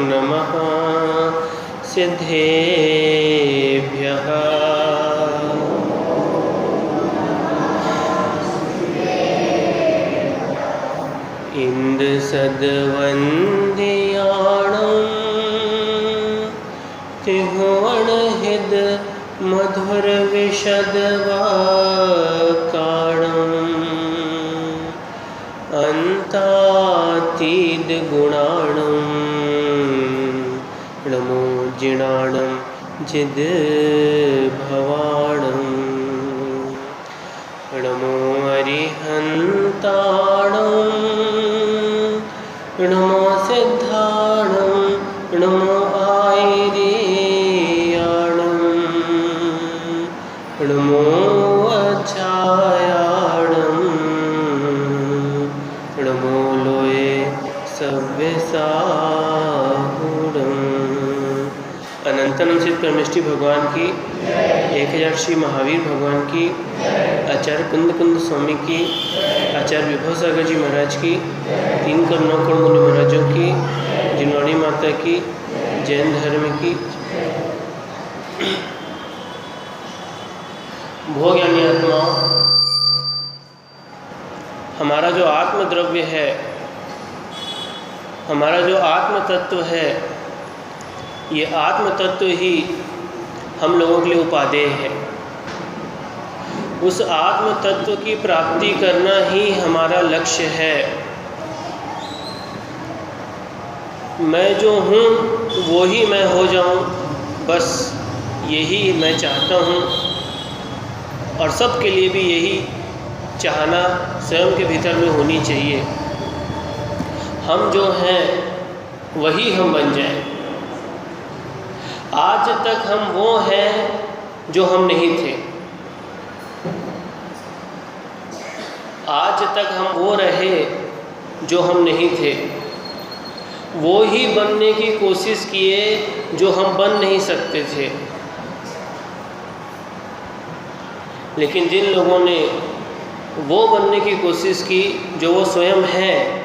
नमः सिद्धेभ्यः। इंद्रसद्वन्द्याणं त्रिभुवनहित मधुरविशदवाक्काणम् अन्तातीत गुणाणं नमो जिणाणं जिद्भवाणं नमो अरिहन्ताणं नमो सिद्धाणं नमो आयर्याणं नमो अच्छायाणं नमो लोये सव्यसाहूणम्। अनंतनम सिद्ध परमेष्टि भगवान की, 1000 श्री महावीर भगवान की, आचार्य कुंद स्वामी की, आचार्य विभव सागर जी महाराज की, 3 करोड़ 9 करोड़ मुनि महाराजों की, जिनवाणी माता की, जैन धर्म की। भोग यानी आत्मा, हमारा जो आत्म द्रव्य है, हमारा जो आत्म तत्व है, ये आत्म तत्व ही हम लोगों के लिए उपादेय है। उस आत्म तत्व की प्राप्ति करना ही हमारा लक्ष्य है। मैं जो हूँ वो ही मैं हो जाऊँ, बस यही मैं चाहता हूँ। और सबके लिए भी यही चाहना स्वयं के भीतर में होनी चाहिए। हम जो हैं वही हम बन जाएं। आज तक हम वो हैं जो हम नहीं थे। आज तक हम वो रहे जो हम नहीं थे। वो ही बनने की कोशिश किए जो हम बन नहीं सकते थे। लेकिन जिन लोगों ने वो बनने की कोशिश की जो वो स्वयं हैं,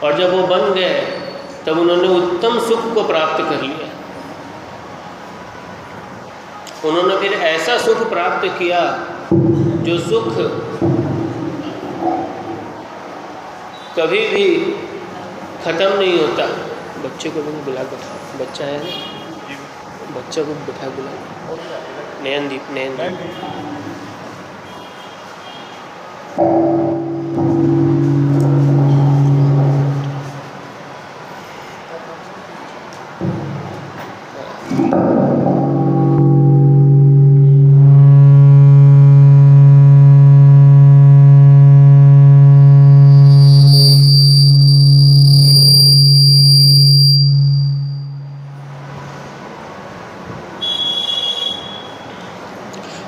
और जब वो बन गए तब उन्होंने उत्तम सुख को प्राप्त कर लिया। उन्होंने फिर ऐसा सुख प्राप्त किया जो सुख कभी भी ख़त्म नहीं होता। बच्चे को भी बुला कर, बच्चा है ना, बच्चा को बिठा बुला। नयनदीप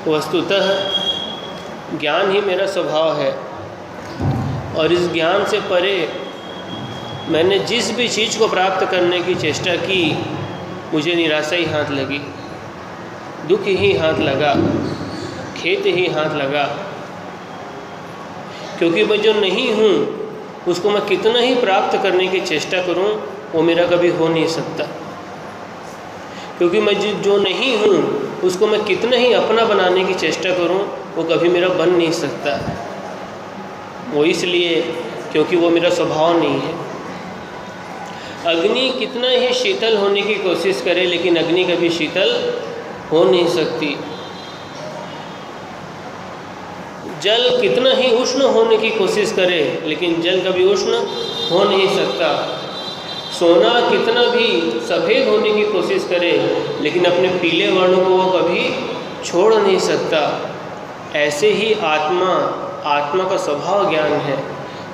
वस्तुतः ज्ञान ही मेरा स्वभाव है, और इस ज्ञान से परे मैंने जिस भी चीज़ को प्राप्त करने की चेष्टा की, मुझे निराशा ही हाथ लगी, दुख ही हाथ लगा, खेद ही हाथ लगा। क्योंकि मैं जो नहीं हूँ उसको मैं कितना ही प्राप्त करने की चेष्टा करूँ वो मेरा कभी हो नहीं सकता। क्योंकि मैं जो नहीं हूँ उसको मैं कितना ही अपना बनाने की चेष्टा करूँ वो कभी मेरा बन नहीं सकता। वो इसलिए क्योंकि वो मेरा स्वभाव नहीं है। अग्नि कितना ही शीतल होने की कोशिश करे लेकिन अग्नि कभी शीतल हो नहीं सकती। जल कितना ही उष्ण होने की कोशिश करे लेकिन जल कभी उष्ण हो नहीं सकता। सोना कितना भी सफ़ेद होने की कोशिश करे लेकिन अपने पीले वर्णों को वो कभी छोड़ नहीं सकता। ऐसे ही आत्मा का स्वभाव ज्ञान है,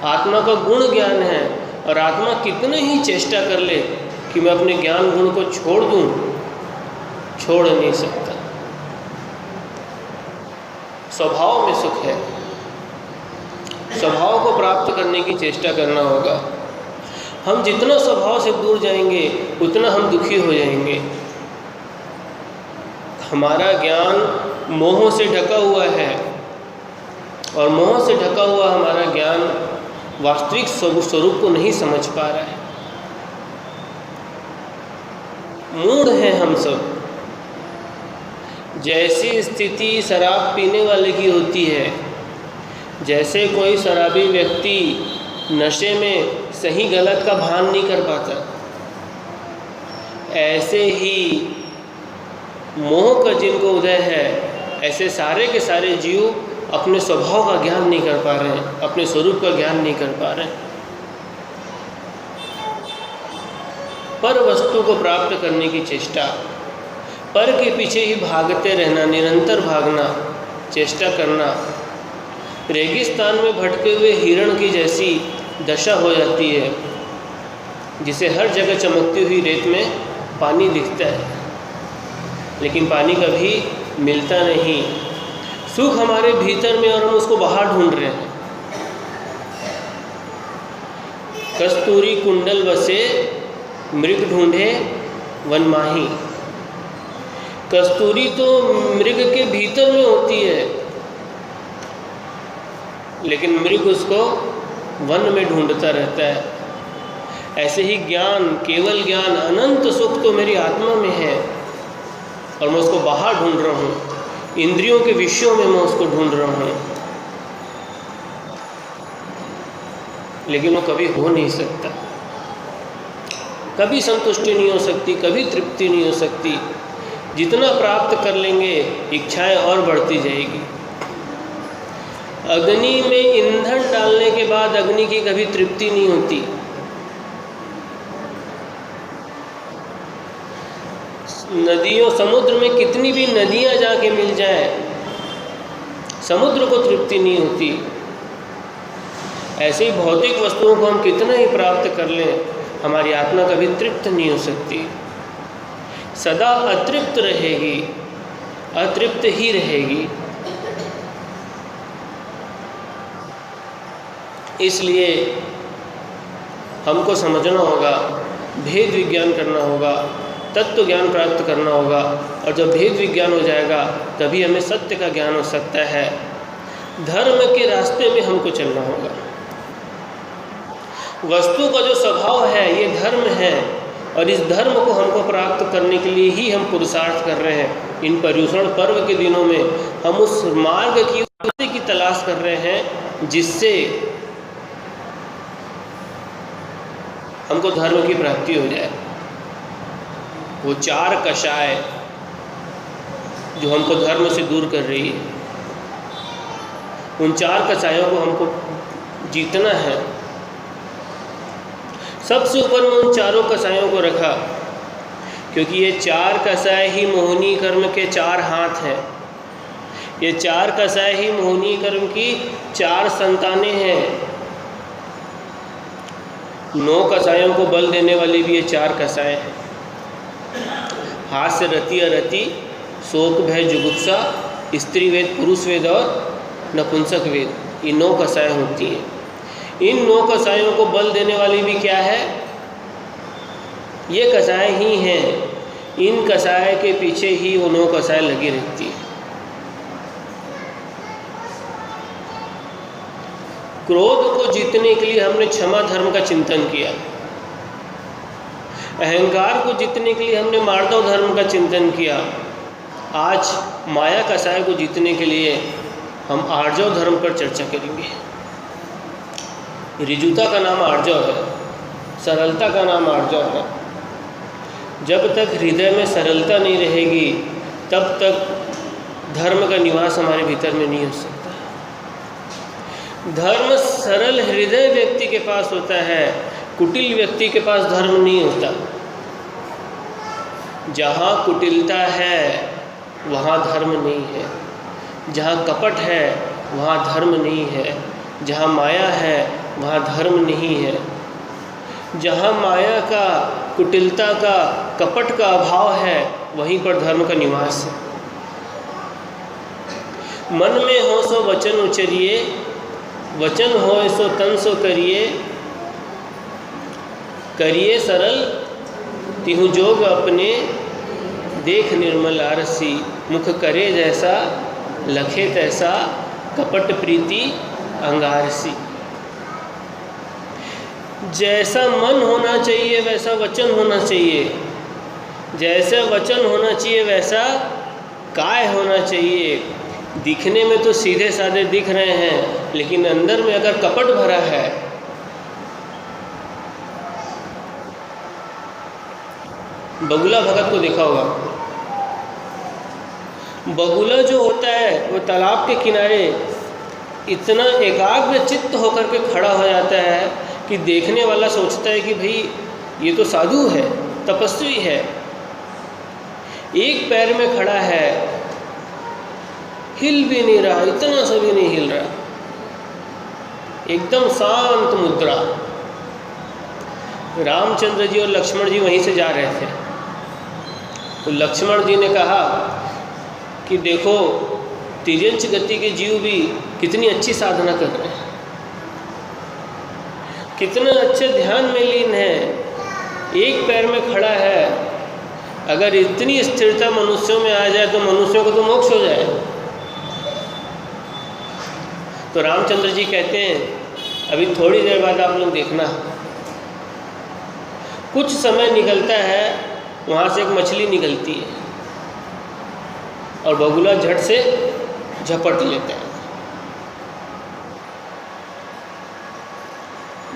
आत्मा का गुण ज्ञान है, और आत्मा कितने ही चेष्टा कर ले कि मैं अपने ज्ञान गुण को छोड़ दूं, छोड़ नहीं सकता। स्वभाव में सुख है, स्वभाव को प्राप्त करने की चेष्टा करना होगा। हम जितना स्वभाव से दूर जाएंगे उतना हम दुखी हो जाएंगे। हमारा ज्ञान मोह से ढका हुआ है, और मोह से ढका हुआ हमारा ज्ञान वास्तविक स्वरूप को नहीं समझ पा रहा है। मूढ़ हैं हम सब। जैसी स्थिति शराब पीने वाले की होती है, जैसे कोई शराबी व्यक्ति नशे में सही गलत का भान नहीं कर पाता, ऐसे ही मोह का जिनको उदय है, ऐसे सारे के सारे जीव अपने स्वभाव का ज्ञान नहीं कर पा रहे हैं, अपने स्वरूप का ज्ञान नहीं कर पा रहे हैं। पर वस्तु को प्राप्त करने की चेष्टा, पर के पीछे ही भागते रहना, निरंतर भागना, चेष्टा करना, रेगिस्तान में भटके हुए हिरण की जैसी दशा हो जाती है, जिसे हर जगह चमकती हुई रेत में पानी दिखता है, लेकिन पानी कभी मिलता नहीं। सुख हमारे भीतर में और हम उसको बाहर ढूंढ रहे हैं। कस्तूरी कुंडल बसे मृग ढूंढे वन माही। कस्तूरी तो मृग के भीतर में होती है, लेकिन मृग उसको वन में ढूंढता रहता है। ऐसे ही ज्ञान, केवल ज्ञान, अनंत सुख तो मेरी आत्मा में है और मैं उसको बाहर ढूंढ रहा हूँ, इंद्रियों के विषयों में मैं उसको ढूंढ रहा हूँ, लेकिन वो कभी हो नहीं सकता, कभी संतुष्टि नहीं हो सकती, कभी तृप्ति नहीं हो सकती। जितना प्राप्त कर लेंगे इच्छाएं और बढ़ती जाएगी। अग्नि में ईंधन डालने के बाद अग्नि की कभी तृप्ति नहीं होती। नदियों, समुद्र में कितनी भी नदियां जाके मिल जाए, समुद्र को तृप्ति नहीं होती। ऐसे ही भौतिक वस्तुओं को हम कितना ही प्राप्त कर लें, हमारी आत्मा कभी तृप्त नहीं हो सकती, सदा अतृप्त रहेगी, अतृप्त ही रहेगी। इसलिए हमको समझना होगा, भेद विज्ञान करना होगा, तत्व ज्ञान प्राप्त करना होगा, और जब भेद विज्ञान हो जाएगा तभी हमें सत्य का ज्ञान हो सकता है। धर्म के रास्ते में हमको चलना होगा। वस्तु का जो स्वभाव है ये धर्म है, और इस धर्म को हमको प्राप्त करने के लिए ही हम पुरुषार्थ कर रहे हैं। इन पर्युषण पर्व के दिनों में हम उस मार्ग की तलाश कर रहे हैं जिससे हमको धर्म की प्राप्ति हो जाए। वो चार कषाय जो हमको धर्म से दूर कर रही है, उन चार कषायों को हमको जीतना है। सबसे ऊपर में उन चारों कषायों को रखा, क्योंकि ये चार कषाय ही मोहिनी कर्म के चार हाथ हैं। ये चार कषाय ही मोहिनी कर्म की चार संतानें हैं। 9 कषायों को बल देने वाली भी ये चार कषाय हैं। हास्य, रति, अरति, शोक, भय, जुगुप्सा, स्त्री वेद, पुरुष वेद और नपुंसक वेद, ये 9 कषाय होती हैं। इन 9 कषायों को बल देने वाली भी क्या है? ये कषाय ही हैं। इन कषाय के पीछे ही वो 9 कषाय लगी रहती है। क्रोध को जीतने के लिए हमने क्षमा धर्म का चिंतन किया। अहंकार को जीतने के लिए हमने मार्दव धर्म का चिंतन किया। आज माया कषाय को जीतने के लिए हम आर्जव धर्म पर चर्चा करेंगे। ऋजुता का नाम आर्जव है, सरलता का नाम आर्जव है। जब तक हृदय में सरलता नहीं रहेगी तब तक धर्म का निवास हमारे भीतर में नहीं हो सकता। धर्म सरल हृदय व्यक्ति के पास होता है, कुटिल व्यक्ति के पास धर्म नहीं होता। जहाँ कुटिलता है वहाँ धर्म नहीं है, जहाँ कपट है वहाँ धर्म नहीं है, जहाँ माया है वहाँ धर्म नहीं है। जहाँ माया का, कुटिलता का, कपट का अभाव है वहीं पर धर्म का निवास है। मन में हो सो वचन उचरिए, वचन हो सो तन सो करिए, करिए सरल तिहु जोग अपने, देख निर्मल आरसी, मुख करे जैसा लखे तैसा कपट प्रीति अंगारसी। जैसा मन होना चाहिए वैसा वचन होना चाहिए, जैसा वचन होना चाहिए वैसा काय होना चाहिए। दिखने में तो सीधे साधे दिख रहे हैं, लेकिन अंदर में अगर कपट भरा है, बगुला भगत को देखा होगा। बगुला जो होता है वो तालाब के किनारे इतना एकाग्र चित्त होकर के खड़ा हो जाता है कि देखने वाला सोचता है कि भाई ये तो साधु है, तपस्वी है, एक पैर में खड़ा है, हिल भी नहीं रहा, इतना सा भी नहीं हिल रहा, एकदम शांत मुद्रा। रामचंद्र जी और लक्ष्मण जी वहीं से जा रहे थे, तो लक्ष्मण जी ने कहा कि देखो तिर्यंच गति के जीव भी कितनी अच्छी साधना कर रहे हैं, कितना अच्छे ध्यान में लीन है, एक पैर में खड़ा है। अगर इतनी स्थिरता मनुष्यों में आ जाए तो मनुष्यों को तो मोक्ष हो जाए। तो रामचंद्र जी कहते हैं अभी थोड़ी देर बाद आप लोग देखना, कुछ समय निकलता है, वहाँ से एक मछली निकलती है और बगुला झट से झपट लेता है।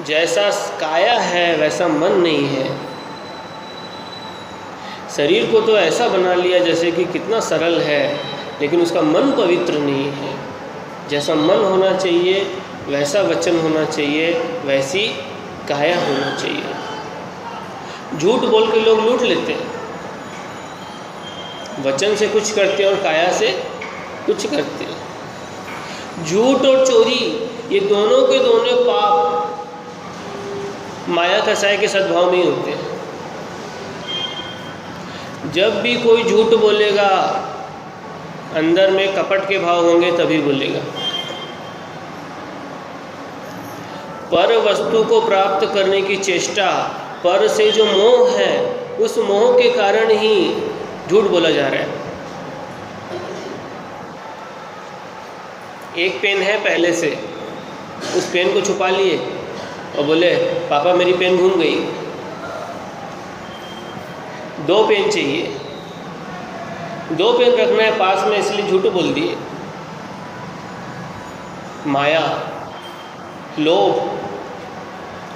जैसा काया है वैसा मन नहीं है। शरीर को तो ऐसा बना लिया जैसे कि कितना सरल है, लेकिन उसका मन पवित्र नहीं है। जैसा मन होना चाहिए वैसा वचन होना चाहिए, वैसी काया होना चाहिए। झूठ बोल के लोग लूट लेते हैं, वचन से कुछ करते हैं और काया से कुछ करते हैं। झूठ और चोरी ये दोनों के दोनों पाप माया कसाय के सद्भाव में ही होते हैं। जब भी कोई झूठ बोलेगा अंदर में कपट के भाव होंगे तभी बोलेगा। पर वस्तु को प्राप्त करने की चेष्टा, पर से जो मोह है उस मोह के कारण ही झूठ बोला जा रहा है। एक पेन है पहले से, उस पेन को छुपा लिए और बोले पापा मेरी पेन घूम गई। 2 पेन चाहिए, 2 पेन रखना है पास में, इसलिए झूठ बोल दिए। माया, लोभ,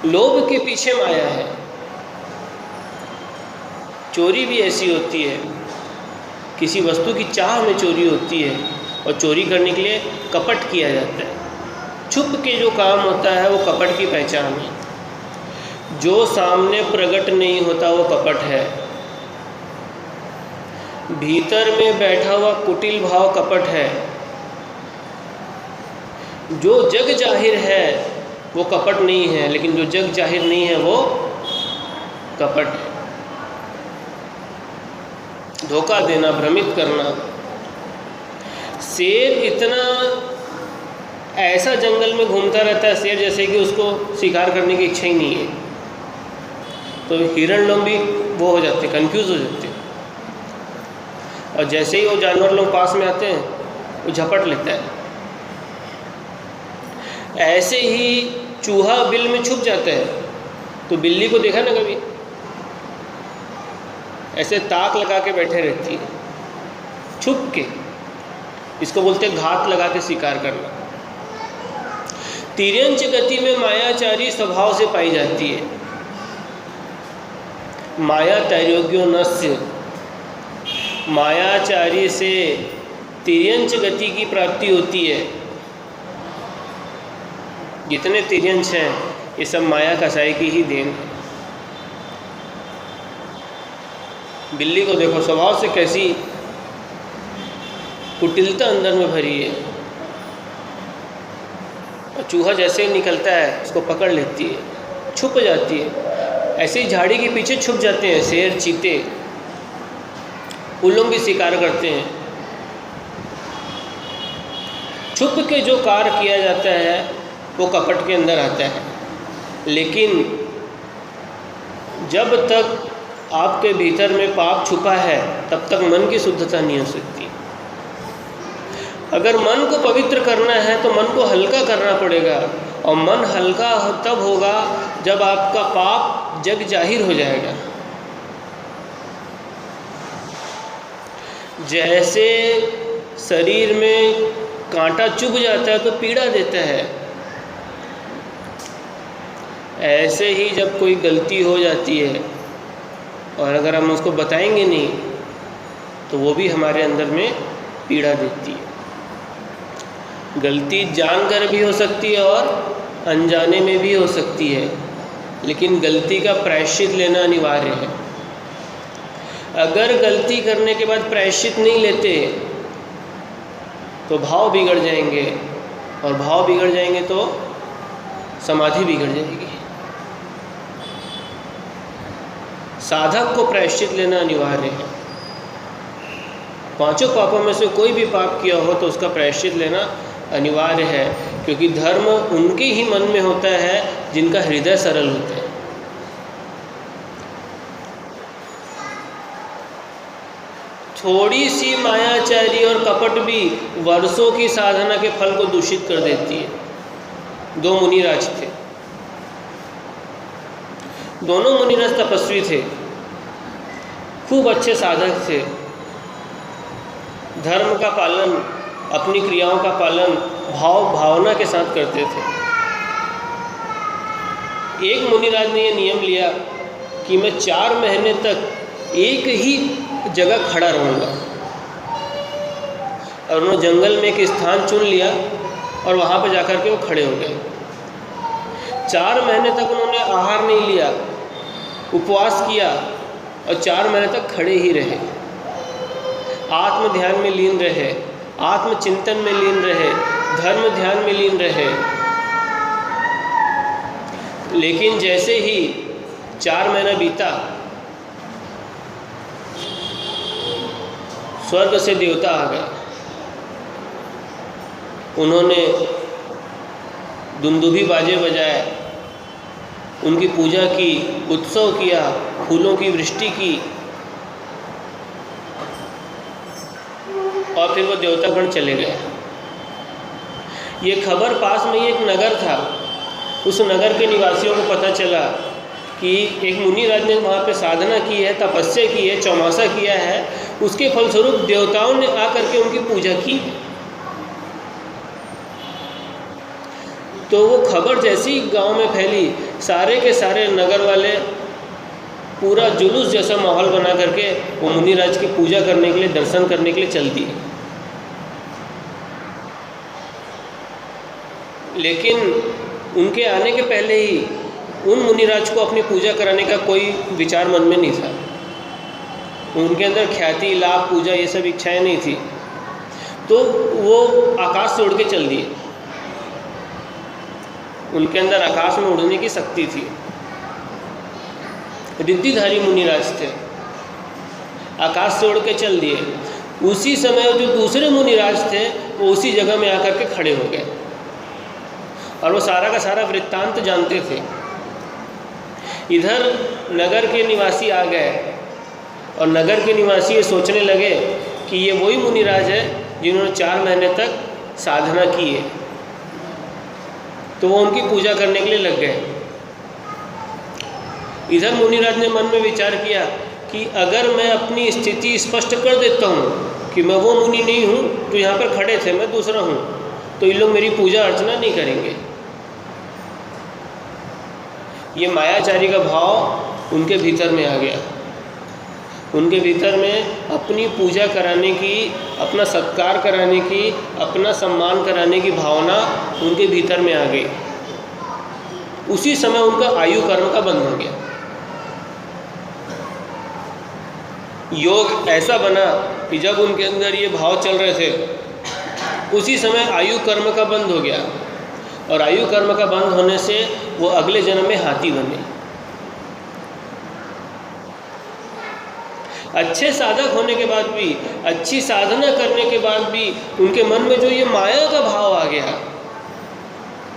लोभ के पीछे माया है। चोरी भी ऐसी होती है, किसी वस्तु की चाह में चोरी होती है और चोरी करने के लिए कपट किया जाता है। छुप के जो काम होता है वो कपट की पहचान है। जो सामने प्रकट नहीं होता वो कपट है। भीतर में बैठा हुआ कुटिल भाव कपट है। जो जग जाहिर है वो कपट नहीं है, लेकिन जो जग जाहिर नहीं है वो कपट है। धोखा देना, भ्रमित करना। शेर इतना ऐसा जंगल में घूमता रहता है शेर, जैसे कि उसको शिकार करने की इच्छा ही नहीं है। तो हिरण लोग भी वो हो जाते, कंफ्यूज हो जाते, और जैसे ही वो जानवर लोग पास में आते हैं वो झपट लेता है। ऐसे ही चूहा बिल में छुप जाता है, तो बिल्ली को देखा ना कभी, ऐसे ताक लगा के बैठे रहती है छुप के। इसको बोलते हैं घात लगा के शिकार करना। तिर्यंच गति में मायाचारी स्वभाव से पाई जाती है। माया तैर्योग्यो नस्य, मायाचारी से तिर्यंच गति की प्राप्ति होती है। जितने तिर्यंच हैं ये सब माया कसाई की ही देन है। बिल्ली को देखो, स्वभाव से कैसी कुटिलता अंदर में भरी है, और चूहा जैसे ही निकलता है उसको पकड़ लेती है, छुप जाती है। ऐसे ही झाड़ी के पीछे छुप जाते हैं शेर, चीते, उल्लू भी शिकार करते हैं। छुप के जो कार्य किया जाता है वो कपट के अंदर आता है। लेकिन जब तक आपके भीतर में पाप छुपा है तब तक मन की शुद्धता नहीं हो सकती। अगर मन को पवित्र करना है तो मन को हल्का करना पड़ेगा, और मन हल्का तब होगा जब आपका पाप जग जाहिर हो जाएगा। जैसे शरीर में कांटा चुभ जाता है तो पीड़ा देता है, ऐसे ही जब कोई गलती हो जाती है और अगर हम उसको बताएंगे नहीं तो वो भी हमारे अंदर में पीड़ा देती है। गलती जानकर भी हो सकती है और अनजाने में भी हो सकती है, लेकिन गलती का प्रायश्चित लेना अनिवार्य है। अगर गलती करने के बाद प्रायश्चित नहीं लेते तो भाव बिगड़ जाएंगे, और भाव बिगड़ जाएंगे तो समाधि बिगड़ जाएगी। साधक को प्रायश्चित लेना अनिवार्य है। पांचों पापों में से कोई भी पाप किया हो तो उसका प्रायश्चित लेना अनिवार्य है, क्योंकि धर्म उनके ही मन में होता है जिनका हृदय सरल होता है। थोड़ी सी मायाचारी और कपट भी वर्षों की साधना के फल को दूषित कर देती है। दो मुनिराज थे, दोनों मुनिराज तपस्वी थे, खूब अच्छे साधक थे, धर्म का पालन, अपनी क्रियाओं का पालन भावना के साथ करते थे। एक मुनिराज ने यह नियम लिया कि मैं 4 महीने तक एक ही जगह खड़ा रहूँगा, और उन्होंने जंगल में एक स्थान चुन लिया और वहाँ पर जाकर के वो खड़े हो गए। 4 महीने तक उन्होंने आहार नहीं लिया, उपवास किया, और 4 महीने तक खड़े ही रहे, आत्म ध्यान में लीन रहे, आत्मचिंतन में लीन रहे, धर्म ध्यान में लीन रहे। लेकिन जैसे ही 4 महीना बीता, स्वर्ग से देवता आ गए। उन्होंने दुंदुभी बाजे बजाए, उनकी पूजा की, उत्सव किया, फूलों की वृष्टि की, और फिर वो देवतागण चले गए। ये खबर पास में ही एक नगर था, उस नगर के निवासियों को पता चला कि एक मुनिराज ने वहाँ पे साधना की है, तपस्या की है, चौमासा किया है, उसके फलस्वरूप देवताओं ने आकर के उनकी पूजा की। तो वो खबर जैसी गांव में फैली, सारे के सारे नगर वाले पूरा जुलूस जैसा माहौल बना करके वो मुनिराज की पूजा करने के लिए, दर्शन करने के लिए चल दिए। लेकिन उनके आने के पहले ही उन मुनिराज को अपनी पूजा कराने का कोई विचार मन में नहीं था। उनके अंदर ख्याति, लाभ, पूजा ये सब इच्छाएं नहीं थी, तो वो आकाश से उड़ के चल दिए। उनके अंदर आकाश में उड़ने की शक्ति थी, रिद्धिधारी मुनिराज थे, आकाश से उड़ के चल दिए। उसी समय जो दूसरे मुनिराज थे वो उसी जगह में आकर के खड़े हो गए, और वो सारा का सारा वृत्तांत जानते थे। इधर नगर के निवासी आ गए, और नगर के निवासी ये सोचने लगे कि ये वही मुनिराज है जिन्होंने 4 महीने तक साधना की है, तो वो उनकी पूजा करने के लिए लग गए। इधर मुनिराज ने मन में विचार किया कि अगर मैं अपनी स्थिति स्पष्ट कर देता हूँ कि मैं वो मुनि नहीं हूँ, तो यहाँ पर खड़े थे, मैं दूसरा हूँ, तो ये लोग मेरी पूजा अर्चना नहीं करेंगे। ये मायाचारी का भाव उनके भीतर में आ गया। उनके भीतर में अपनी पूजा कराने की, अपना सत्कार कराने की, अपना सम्मान कराने की भावना उनके भीतर में आ गई। उसी समय उनका आयु कर्म का बंद हो गया। योग ऐसा बना कि जब उनके अंदर ये भाव चल रहे थे, उसी समय आयु कर्म का बंद हो गया, और आयु कर्म का बंद होने से वो अगले जन्म में हाथी बने। अच्छे साधक होने के बाद भी, अच्छी साधना करने के बाद भी उनके मन में जो ये माया का भाव आ गया,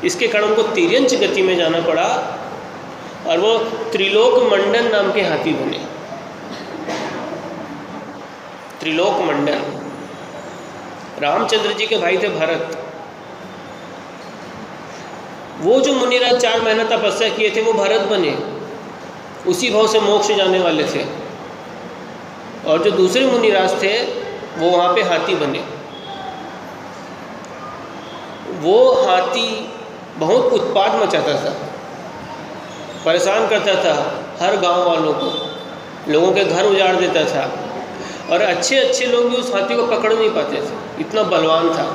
इसके कारण उनको तिर्यंच गति में जाना पड़ा, और वो त्रिलोक मंडन नाम के हाथी बने। त्रिलोक मंडन, रामचंद्र जी के भाई थे भरत। वो जो मुनिराज 4 महीना तपस्या किए थे वो भरत बने, उसी भाव से मोक्ष जाने वाले थे। और जो दूसरे मुनिराज थे वो वहाँ पे हाथी बने। वो हाथी बहुत उत्पात मचाता था, परेशान करता था हर गांव वालों को, लोगों के घर उजाड़ देता था, और अच्छे अच्छे लोग भी उस हाथी को पकड़ नहीं पाते थे, इतना बलवान था।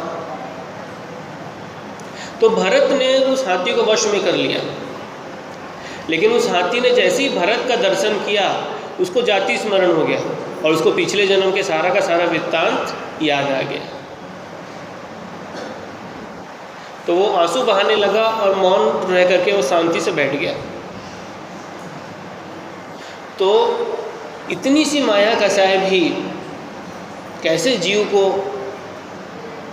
तो भरत ने उस हाथी को वश में कर लिया, लेकिन उस हाथी ने जैसे ही भरत का दर्शन किया उसको जाति स्मरण हो गया और उसको पिछले जन्म के सारा का सारा वृत्तांत याद आ गया। तो वो आंसू बहाने लगा और मौन रह करके वो शांति से बैठ गया। तो इतनी सी माया कसाय भी कैसे जीव को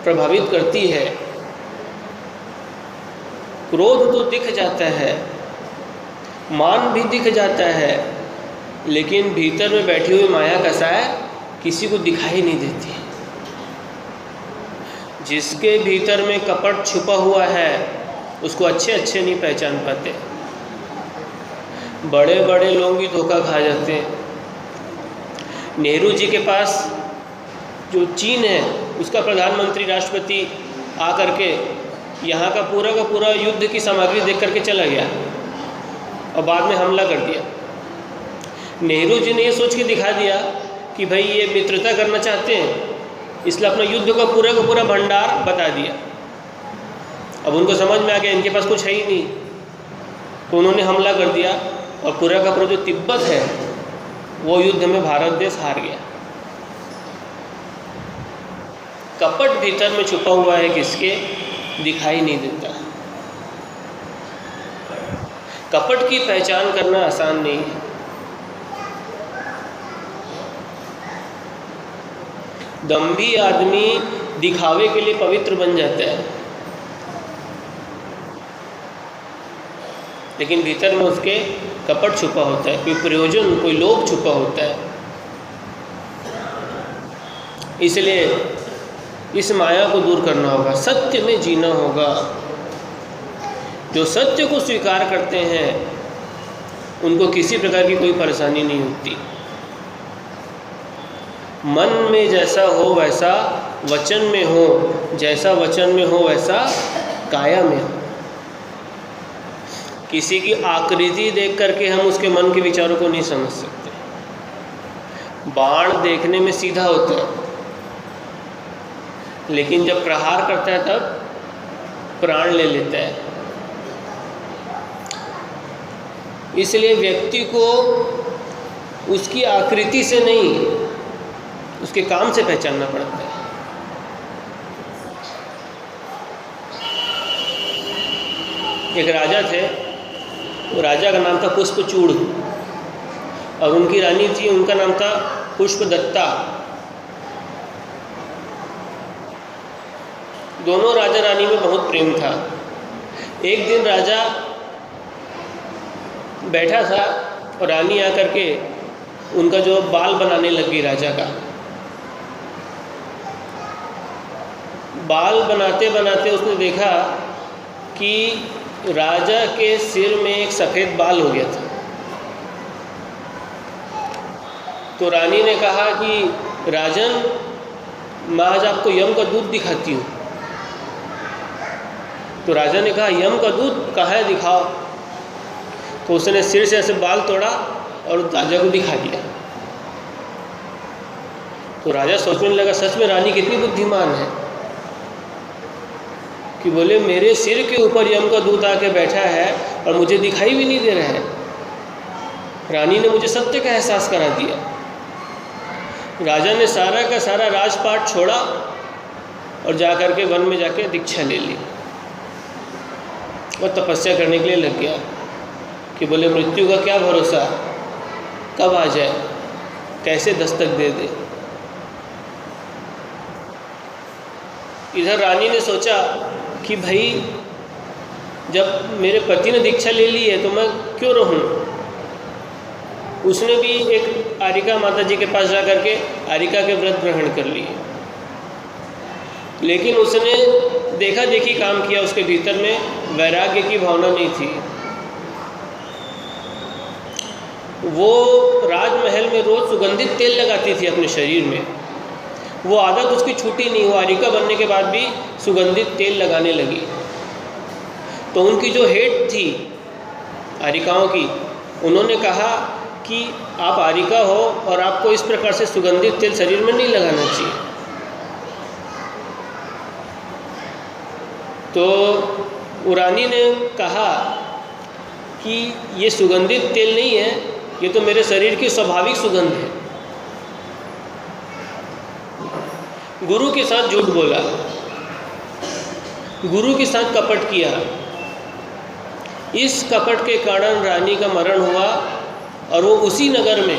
प्रभावित करती है। क्रोध तो दिख जाता है, मान भी दिख जाता है, लेकिन भीतर में बैठी हुई माया कसाय किसी को दिखाई नहीं देती। जिसके भीतर में कपट छुपा हुआ है उसको अच्छे अच्छे नहीं पहचान पाते। बड़े बड़े लोग भी धोखा खा जाते हैं। नेहरू जी के पास जो चीन है उसका प्रधानमंत्री राष्ट्रपति आकर के यहाँ का पूरा युद्ध की सामग्री देख करके चला गया और बाद में हमला कर दिया। नेहरू जी ने ये सोच के दिखा दिया कि भाई ये मित्रता करना चाहते हैं, इसलिए अपना युद्ध का पूरा भंडार बता दिया। अब उनको समझ में आ गया इनके पास कुछ है ही नहीं, तो उन्होंने हमला कर दिया और पूरा जो तिब्बत है वो युद्ध में भारत देश हार गया। कपट भीतर में छुपा हुआ है, किसके दिखाई नहीं देता। कपट की पहचान करना आसान नहीं है। दंभी आदमी दिखावे के लिए पवित्र बन जाता है, लेकिन भीतर में उसके कपट छुपा होता है, कोई प्रयोजन, कोई लोभ छुपा होता है। इसलिए इस माया को दूर करना होगा, सत्य में जीना होगा। जो सत्य को स्वीकार करते हैं उनको किसी प्रकार की कोई परेशानी नहीं होती। मन में जैसा हो वैसा वचन में हो, जैसा वचन में हो वैसा काया में हो। किसी की आकृति देख करके हम उसके मन के विचारों को नहीं समझ सकते। बाण देखने में सीधा होता है, लेकिन जब प्रहार करता है तब प्राण ले लेता है। इसलिए व्यक्ति को उसकी आकृति से नहीं, उसके काम से पहचानना पड़ता है। एक राजा थे, वो राजा का नाम था पुष्पचूड़ और उनकी रानी थी, उनका नाम था पुष्पदत्ता। दोनों राजा रानी में बहुत प्रेम था। एक दिन राजा बैठा था और रानी आकर के उनका जो बाल बनाने लगी राजा का। बाल बनाते बनाते उसने देखा कि राजा के सिर में एक सफ़ेद बाल हो गया था। तो रानी ने कहा कि राजन, मैं आज आपको यम का दूध दिखाती हूँ। तो राजा ने कहा यम का दूध कहाँ है, दिखाओ। तो उसने सिर से ऐसे बाल तोड़ा और राजा को दिखा दिया। तो राजा सोचने लगा सच में रानी कितनी बुद्धिमान है कि बोले मेरे सिर के ऊपर यम का दूत आके बैठा है और मुझे दिखाई भी नहीं दे रहा है। रानी ने मुझे सत्य का एहसास करा दिया। राजा ने सारा का सारा राजपाट छोड़ा और जाकर के वन में जाके दीक्षा ले ली और तपस्या करने के लिए लग गया कि बोले मृत्यु का क्या भरोसा, कब आ जाए, कैसे दस्तक दे दे। इधर रानी ने सोचा कि भाई जब मेरे पति ने दीक्षा ले ली है तो मैं क्यों रहूं। उसने भी एक आरिका माता जी के पास जा करके आरिका के व्रत ग्रहण कर लिए। लेकिन उसने देखा देखी काम किया, उसके भीतर में वैराग्य की भावना नहीं थी। वो राजमहल में रोज़ सुगंधित तेल लगाती थी अपने शरीर में, वो आदत उसकी छूटी नहीं। वो आरिका बनने के बाद भी सुगंधित तेल लगाने लगी। तो उनकी जो हेड थी आरिकाओं की, उन्होंने कहा कि आप आरिका हो और आपको इस प्रकार से सुगंधित तेल शरीर में नहीं लगाना चाहिए। तो उरानी ने कहा कि ये सुगंधित तेल नहीं है, ये तो मेरे शरीर की स्वाभाविक सुगंध है। गुरु के साथ झूठ बोला, गुरु के साथ कपट किया। इस कपट के कारण रानी का मरण हुआ और वो उसी नगर में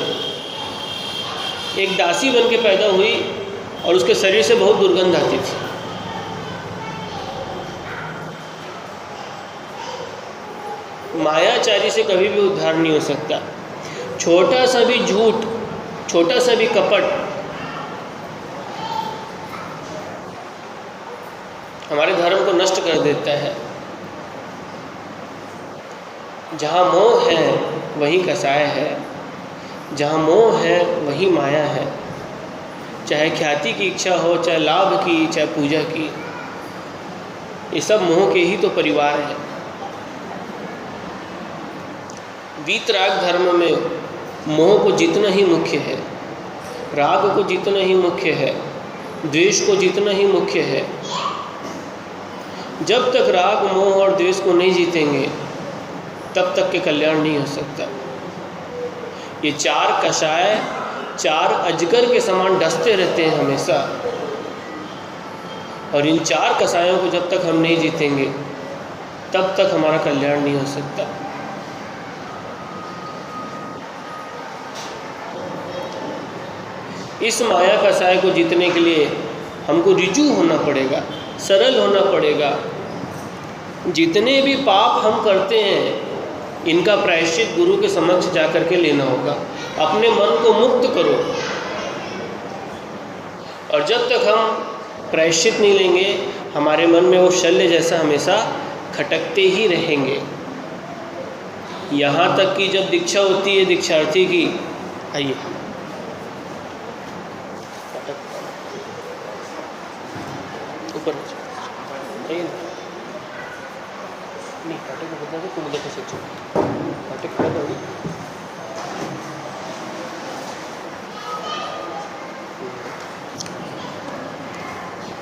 एक दासी बन के पैदा हुई और उसके शरीर से बहुत दुर्गंध आती थी। मायाचारी से कभी भी उद्धार नहीं हो सकता। छोटा सा भी झूठ, छोटा सा भी कपट हमारे धर्म को नष्ट कर देता है। जहाँ मोह है वहीं कसाय है, जहाँ मोह है वहीं माया है। चाहे ख्याति की इच्छा हो, चाहे लाभ की, चाहे पूजा की, ये सब मोह के ही तो परिवार है। वीतराग धर्म में मोह को जितना ही मुख्य है, राग को जितना ही मुख्य है, द्वेष को जितना ही मुख्य है। जब तक राग, मोह और द्वेष को नहीं जीतेंगे तब तक के कल्याण नहीं हो सकता। ये चार कषाय चार अजगर के समान डसते रहते हैं हमेशा, और इन चार कषायों को जब तक हम नहीं जीतेंगे तब तक हमारा कल्याण नहीं हो सकता। इस माया कषाय को जीतने के लिए हमको ऋजु होना पड़ेगा, सरल होना पड़ेगा। जितने भी पाप हम करते हैं इनका प्रायश्चित गुरु के समक्ष जा कर के लेना होगा। अपने मन को मुक्त करो, और जब तक हम प्रायश्चित नहीं लेंगे हमारे मन में वो शल्य जैसा हमेशा खटकते ही रहेंगे। यहाँ तक कि जब दीक्षा होती है दीक्षार्थी की, आइए ऊपर नहीं, काटे को बदला दो, तुम उधर से चलो, काटे खड़ा करो।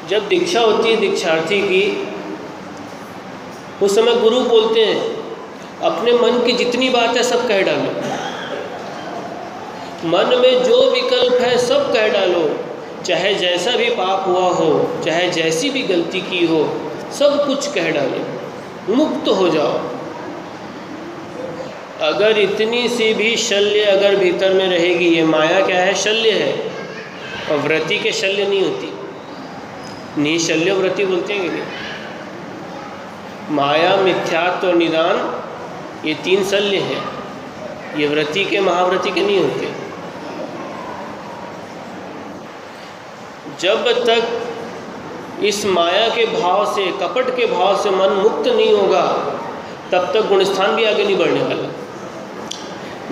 जब दीक्षा होती है दीक्षार्थी की, उस समय गुरु बोलते हैं अपने मन की जितनी बात है सब कह डालो, मन में जो विकल्प है सब कह डालो। चाहे जैसा भी पाप हुआ हो, चाहे जैसी भी गलती की हो, सब कुछ कह डालो, मुक्त हो जाओ। अगर इतनी सी भी शल्य अगर भीतर में रहेगी, ये माया क्या है? शल्य है। और व्रति के शल्य नहीं होती, निशल्य व्रति बोलते हैं कि नहीं। माया, मिथ्यात्व और निदान, ये तीन शल्य हैं, ये व्रति के महाव्रति के नहीं होते। जब तक इस माया के भाव से, कपट के भाव से मन मुक्त नहीं होगा तब तक गुणस्थान भी आगे नहीं बढ़ने वाला।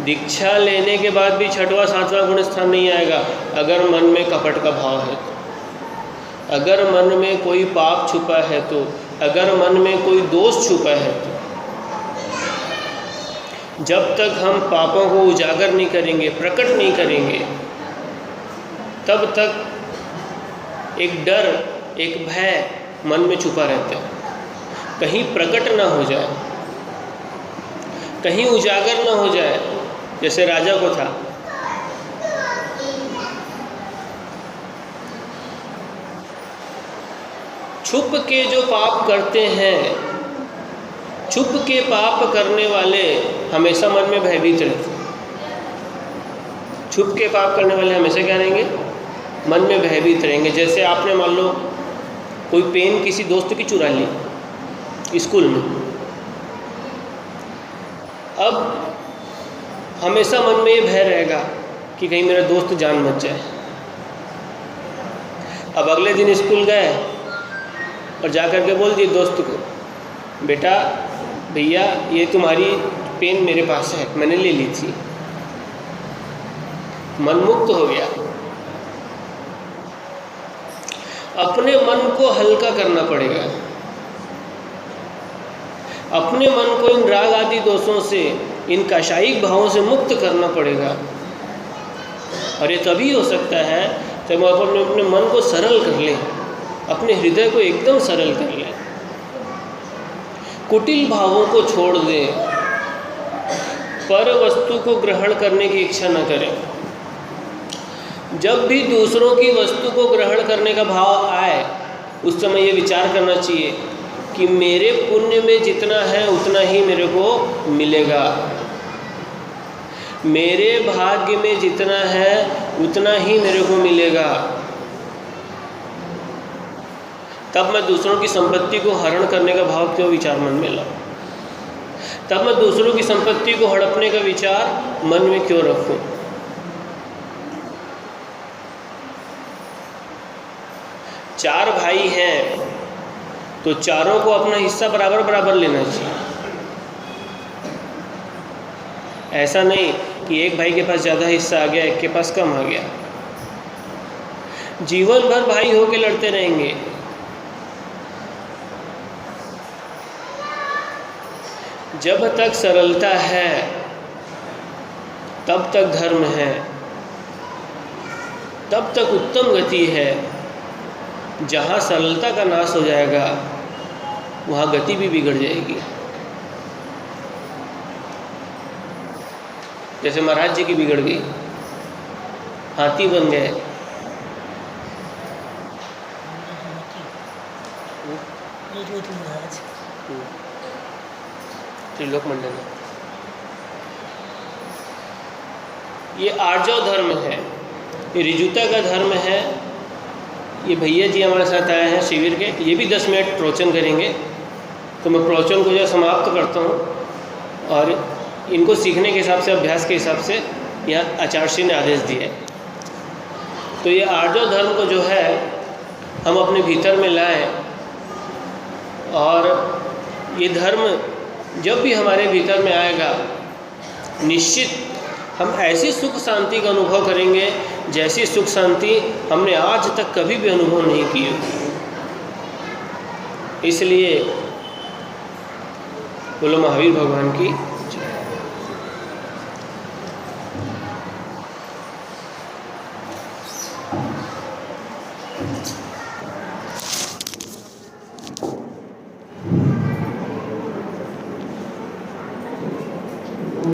दीक्षा लेने के बाद भी छठवां सातवां गुणस्थान नहीं आएगा अगर मन में कपट का भाव है तो, अगर मन में कोई पाप छुपा है तो, अगर मन में कोई दोष छुपा है तो। जब तक हम पापों को उजागर नहीं करेंगे, प्रकट नहीं करेंगे, तब तक एक डर, एक भय मन में छुपा रहता है। कहीं प्रकट ना हो जाए, कहीं उजागर ना हो जाए, जैसे राजा को था। छुप के जो पाप करते हैं, छुप के पाप करने वाले हमेशा मन में भयभीत रहते हैं। छुप के पाप करने वाले हमेशा क्या रहेंगे? मन में भयभीत रहेंगे। जैसे आपने मान लो कोई पेन किसी दोस्त की चुरा ली स्कूल में, अब हमेशा मन में ये भय रहेगा कि कहीं मेरा दोस्त जान बच जाए। अब अगले दिन स्कूल गए और जा कर के बोल दिए दोस्त को, बेटा भैया ये तुम्हारी पेन मेरे पास है, मैंने ले ली थी। मन मुक्त हो गया। अपने मन को हल्का करना पड़ेगा, अपने मन को इन राग आदि दोषों से, इन काशायिक भावों से मुक्त करना पड़ेगा। और ये तभी हो सकता है जब आप अपने मन को सरल कर लें, अपने हृदय को एकदम सरल कर लें, कुटिल भावों को छोड़ दें, पर वस्तु को ग्रहण करने की इच्छा न करें। जब भी दूसरों की वस्तु को ग्रहण करने का भाव आए, उस समय ये विचार करना चाहिए कि मेरे पुण्य में जितना है उतना ही मेरे को मिलेगा, मेरे भाग्य में जितना है उतना ही मेरे को मिलेगा। तब मैं दूसरों की संपत्ति को हरण करने का भाव क्यों विचार मन में लाऊं? तब मैं दूसरों की संपत्ति को हड़पने का विचार मन में क्यों रखूं? चार भाई हैं तो चारों को अपना हिस्सा बराबर बराबर लेना चाहिए। ऐसा नहीं कि एक भाई के पास ज़्यादा हिस्सा आ गया, एक के पास कम आ गया। जीवन भर भाई होके लड़ते रहेंगे। जब तक सरलता है तब तक धर्म है, तब तक उत्तम गति है। जहाँ सरलता का नाश हो जाएगा वहाँ गति भी बिगड़ जाएगी। जैसे महाराज जी की बिगड़ गई, हाथी बन गए। त्रिलोक मंडल ये आर्जव धर्म है, ये ऋजुता का धर्म है। ये भैया जी हमारे साथ आए हैं शिविर के, ये भी 10 मिनट प्रवचन करेंगे। तो मैं प्रवचन को जो समाप्त करता हूँ और इनको सीखने के हिसाब से, अभ्यास के हिसाब से यहाँ आचार्य श्री ने आदेश दिए। तो ये आर्जव धर्म को जो है हम अपने भीतर में लाएं, और ये धर्म जब भी हमारे भीतर में आएगा निश्चित हम ऐसी सुख शांति का अनुभव करेंगे जैसी सुख शांति हमने आज तक कभी भी अनुभव नहीं की होगी। इसलिए बोलो महावीर भगवान की